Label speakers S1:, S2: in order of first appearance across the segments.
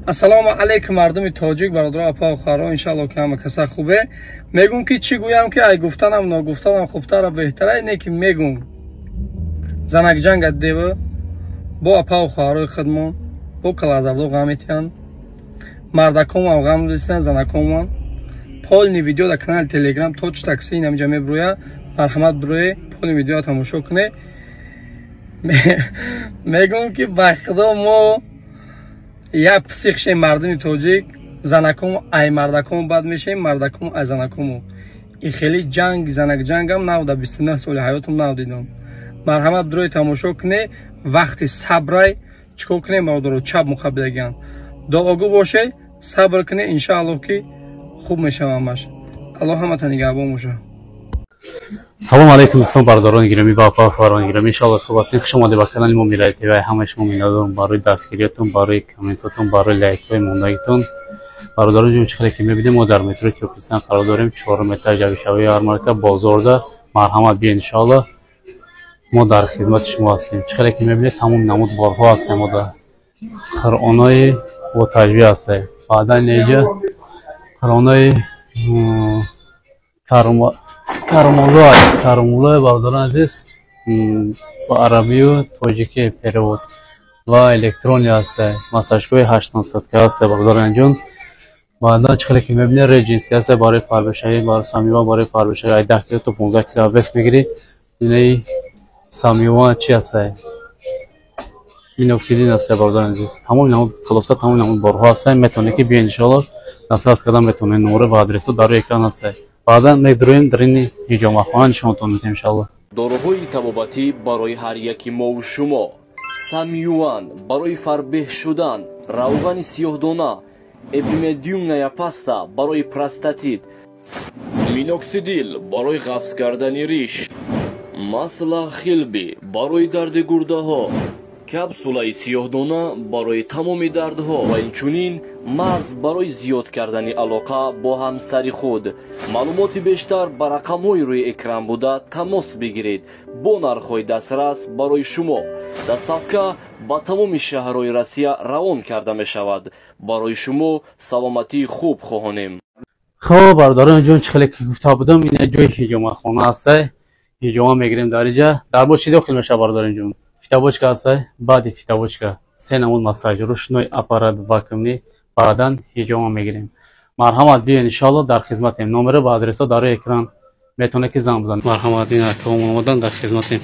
S1: ассалому алейкум мардуми тоҷик, бародаро апа хӯро, иншалло ки ҳама каса хубе. Мегум ки чӣ гӯям ки ай гуфтанам ногуфтанам хубтара беҳтара ине ки мегум занакҷанга дева бо апа хӯрои худмон бо калазавдо ғам метиҳанд, мардакомам ғам дистанд, занакомам. полни видео дар канали телеграм точ такси инамҷа мебироя, марҳамат бирое полни видео тамошо куне. мегум ки ба худо мо як психше мардуми тоҷик, занакому ай мардакому бад мешем, мардакому ай занакому. И хели ҷанг занакҷангам навда 29 соли ҳаётам навдидам. марҳамат бирои тамошо куне, вақти сабрай чикор куне, мавдоро чап муқабилаган дуогӯ боше, сабр куне, иншааллоҳ ки хуб мешавамаш. аллоҳ ҳаматон нигаҳбон боша.
S2: салом алейкум дӯстон, бародарони гиромӣ, ба апа фарони гиромӣ, иншаллоҳ хуб ҳастед. хуш омадед ба канали мо Миллати ТВ. ҳамаи шумо миннатдорам барои дастгириятон, барои комментотон, барои лайкҳои мондагитон. бародарони ҷон, чӣ хеле ки мебинем, мо дар метрои Чопистан қарор дорем, 4 этаж ҷавишавии ярмарка бозорда. марҳамат биёед, иншаллоҳ мо дар хизмати шумо ҳастем. чӣ хеле ки мебинед, тамоми намуд борҳо ҳастем, мо дар қиръонои отажвӣ ҳастем. баъдан неҷа қиръонои кармулои бародарони азиз ба арабию тоҷикӣ перевод ва электрони ҳасте, масажгоҳи 800 ҳасте бародарони ҷон. баъдан чӣ хеле ки мебинед, реҷинси ҳасте барои фарбишавӣ, барои самиёва, барои фарбишавӣ 10 кило то 15 кило вес мегирӣ. инаи самиёва чӣ ҳасте, миноксидин ҳасте бародарони азиз. тамоми намуд хулоса тамоми намуд борҳо ҳасте. метавонед ки биёед, иншаллоҳ дастрас кардан метавонед. номери ва адресо дар рӯи экран ҳасте. баъдан мегирӯем дар ини ҳиҷомахона нишонтон медиҳем, иншаллоҳ.
S3: дороҳои табобатӣ барои ҳар яки мову шумо: самиюан барои фарбеҳ шудан, равғани сиёҳдона, эпимедиумная паста барои простатит, миноксидил барои ғафз кардани риш, масла хилби барои дарди гурдаҳо, капсулаи сиёҳдона барои тамоми дардҳо ва инчунин мағз барои зиёд кардани алоқа бо ҳамсари худ. маълумоти бештар ба рақамҳои рӯи экран буда тамос бигиред бо нархҳои дастрас барои шумо. дастсафка ба тамоми шаҳрҳои Россия равон карда мешавад. барои шумо саломатии хуб хоҳонем.
S2: хоб бародарони ҷон, чӣ хеле ки гуфта будам, ин ҷои ҳиҷомахона ҳасте. ҳиҷома мегирем дар инҷа. дар бо чӣ дохил мешавад бародарони ҷон? фитабочка ҳасте. баъди фитабочка 3 намуд масаҷ, рушной аппарат вакуумӣ, баъдан ҳиҷома мегирем. марҳамат биёед, иншаллоҳ дар хизматем. номеро ва адресо дар рӯи экран метавонед ки занг бизанед. марҳамат, ин акаҳом омадан дар хизматем.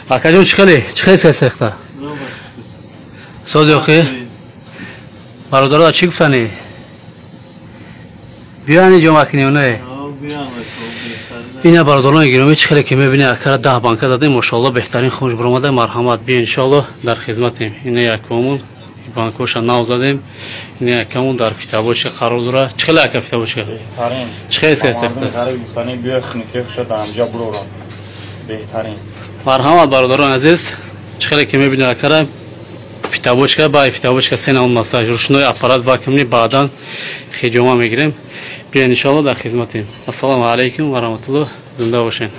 S2: акаҷон, чӣ хеле сехта сози охи бародаро чӣ гуфтани биёян ҳиҷома кинем не? ина бародарони гиромӣ, чӣ хеле ки мебинед, акара 10 банка дадем, мошаллоҳ беҳтарин хунуш биромада. марҳамат биёед, иншаллоҳ дар хизматем. ина якомон банкоша нав задем. ина якамон дар фитабочка қарор дорад. чӣ хеле ака фитабочка беҳтарин, чӣ хеле сехта беҳтарин. марҳамат бародарони азиз, чӣ хеле ки мебинед, акара фитабочка ба фитабочка 3 намуд масаҷ, рушной аппарат вакуумӣ, баъдан ҳиҷома мегирем. биёед, иншаллоҳ дар хизматем. ассалому алейкум ва раҳматуллоҳ. зинда бошед.